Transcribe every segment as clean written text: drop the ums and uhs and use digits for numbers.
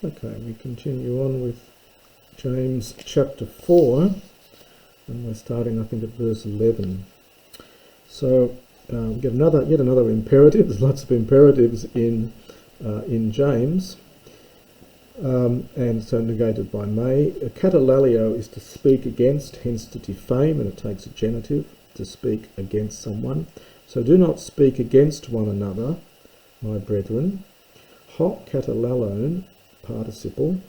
Okay, we continue on with James chapter 4, and we're starting, I think, at verse 11. So get yet another imperative. There's lots of imperatives in James, and so negated by may. Katalaleo is to speak against, hence to defame, and it takes a genitive to speak against someone. So do not speak against one another, my brethren. Ho katalalon, participle,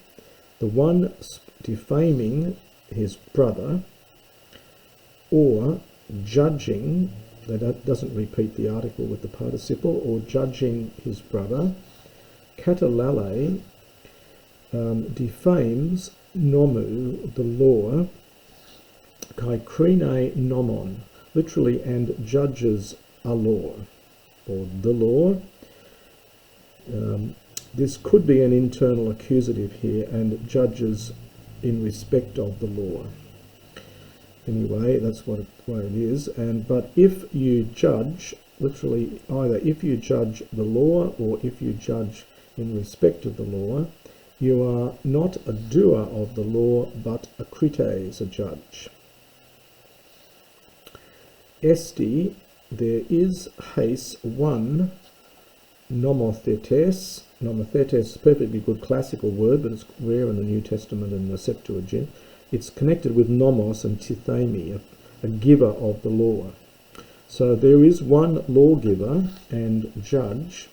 the one defaming his brother, or judging, that doesn't repeat the article with the participle, or judging his brother. Katalale defames nomu, the law, kai krine nomon, literally, and judges a law, or the law. This could be an internal accusative here, and judges in respect of the law. Anyway, that's what it is. But if you judge, literally, either if you judge the law or if you judge in respect of the law, you are not a doer of the law, but a krites, a judge. Esti, there is haste one nomothetes. Nomothetes is a perfectly good classical word, but it's rare in the New Testament and the Septuagint. It's connected with nomos and tithemi, a giver of the law. So there is one lawgiver and judge,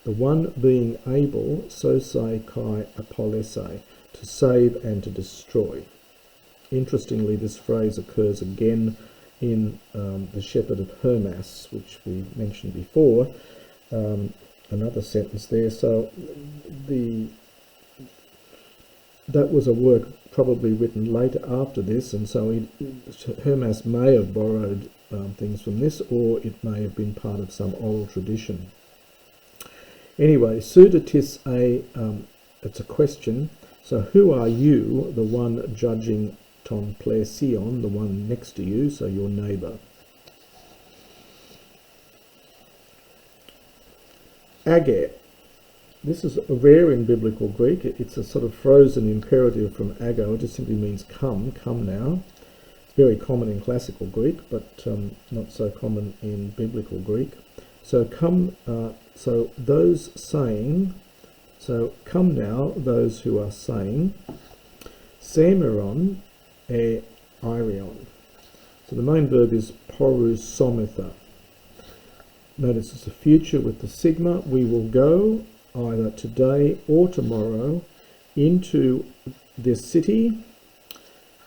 the one being able, sosai kai apolesai, to save and to destroy. Interestingly, this phrase occurs again in the Shepherd of Hermas, which we mentioned before. Another sentence there. So that was a work probably written later after this, and so Hermas may have borrowed things from this, or it may have been part of some oral tradition. Anyway, sudatis it's a question. So who are you, the one judging ton plesion, the one next to you, so your neighbour? Age. This is rare in biblical Greek. It's a sort of frozen imperative from ago. It just simply means come now. It's very common in classical Greek, but not so common in biblical Greek. So come, so those saying, so come now, those who are saying, semeron e irion. So the main verb is porusometha. Notice it's a future with the sigma. We will go either today or tomorrow into this city,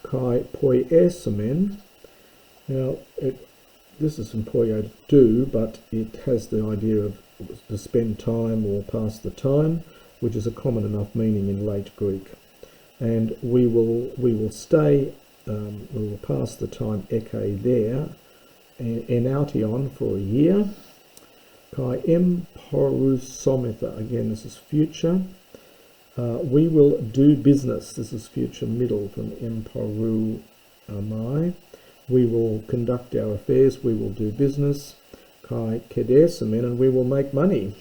kai poiesemen. Now, this is from poio to do, but it has the idea of to spend time or pass the time, which is a common enough meaning in late Greek. And we will stay, we will pass the time eke there, enaution, for a year. Kai emporusometha, again this is future. We will do business, this is future middle from emporu amai. We will conduct our affairs, we will do business. Kai kedesemen, and we will make money.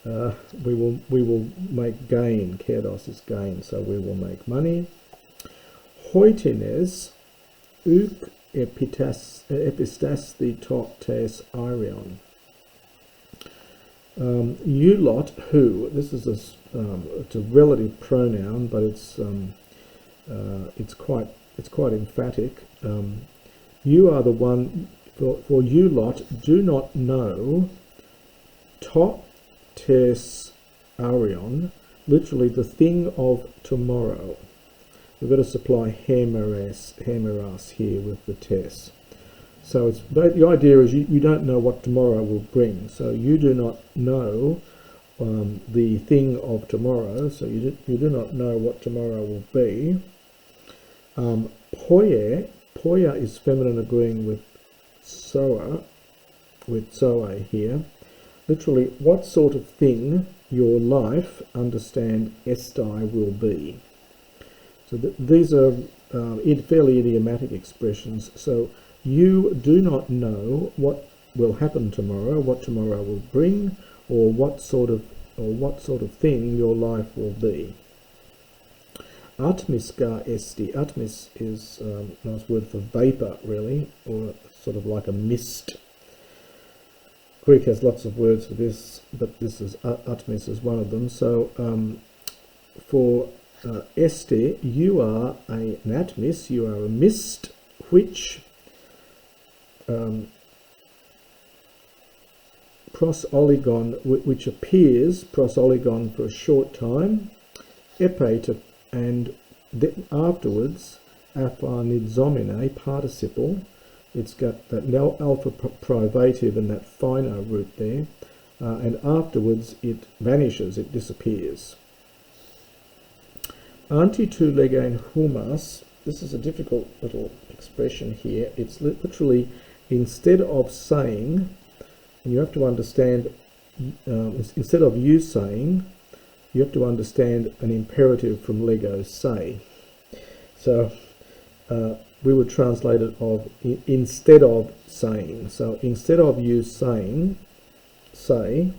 We will make gain. Kedos is gain, so we will make money. Hoitines uk epistas the top tes irion. You lot who, this is it's a relative pronoun, but it's quite emphatic. You are the one, for you lot do not know top tes arion, literally the thing of tomorrow. We've got to supply hemeras here with the tes. So the idea is you don't know what tomorrow will bring. So you do not know the thing of tomorrow. So you do not know what tomorrow will be. Poia is feminine agreeing with soa, here. Literally, what sort of thing your life, understand, estai, will be. So these are fairly idiomatic expressions. So you do not know what will happen tomorrow, what tomorrow will bring, or what sort of or what sort of thing your life will be. Atmis ga esti. Atmis is a nice word for vapour, really, or sort of like a mist. Greek has lots of words for this, but this is atmis is one of them. So for este, you are an atmis, you are a mist, which prosoligon, which appears, prosoligon for a short time, epe, and afterwards, aphanizomene, participle. It's got that alpha privative and that finer root there, and afterwards it vanishes, it disappears. Anti tu legein humas. This is a difficult little expression here. It's literally, instead of saying, and you have to understand, instead of you saying, you have to understand an imperative from lego, say. So we would translate it of instead of saying. So instead of you saying, say,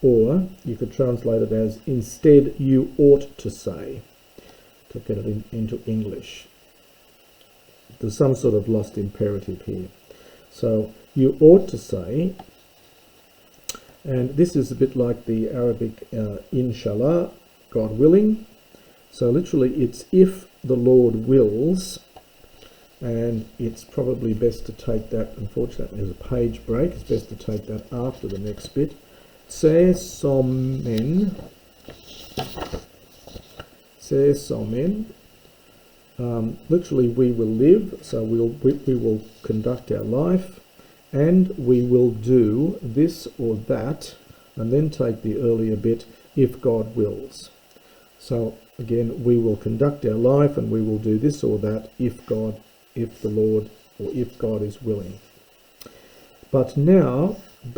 or you could translate it as instead you ought to say, to get it into English. There's some sort of lost imperative here. So you ought to say, and this is a bit like the Arabic inshallah, God willing. So literally it's if the Lord wills, and it's probably best to take that, unfortunately there's a page break, it's best to take that after the next bit. Se somen, literally we will live, so we will conduct our life, and we will do this or that, and then take the earlier bit, if God wills. So again, we will conduct our life and we will do this or that if the Lord, or if God is willing. But now you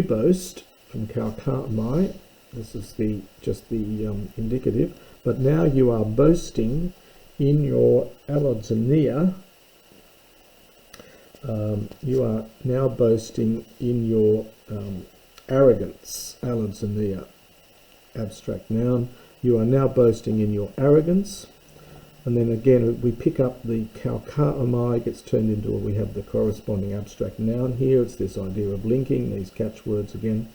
boast, from kaukamai, this is just the indicative, but now you are boasting in your allodzania. You are now boasting in your arrogance, allodzania, abstract noun. You are now boasting in your arrogance. And then again, we pick up the kaukamai, gets turned into, we have the corresponding abstract noun here. It's this idea of linking, these catchwords again.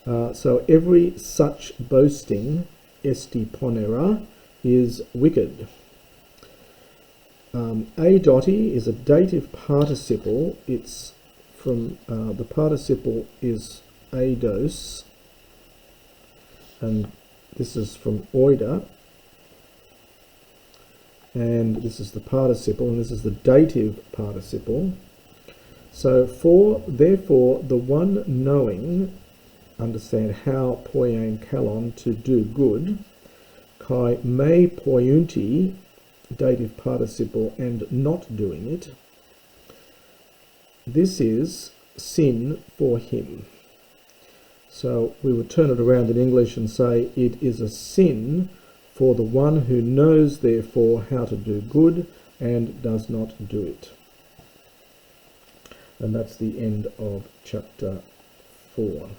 So every such boasting, esti ponera, is wicked. Adoti is a dative participle. It's from, the participle is eidos, and this is from oida, and this is the participle, and this is the dative participle. So therefore the one knowing, understand how poiein kalon, to do good, kai me poiunti, dative participle, and not doing it, this is sin for him. So we would turn it around in English and say it is a sin for the one who knows therefore how to do good and does not do it. And that's the end of chapter 4.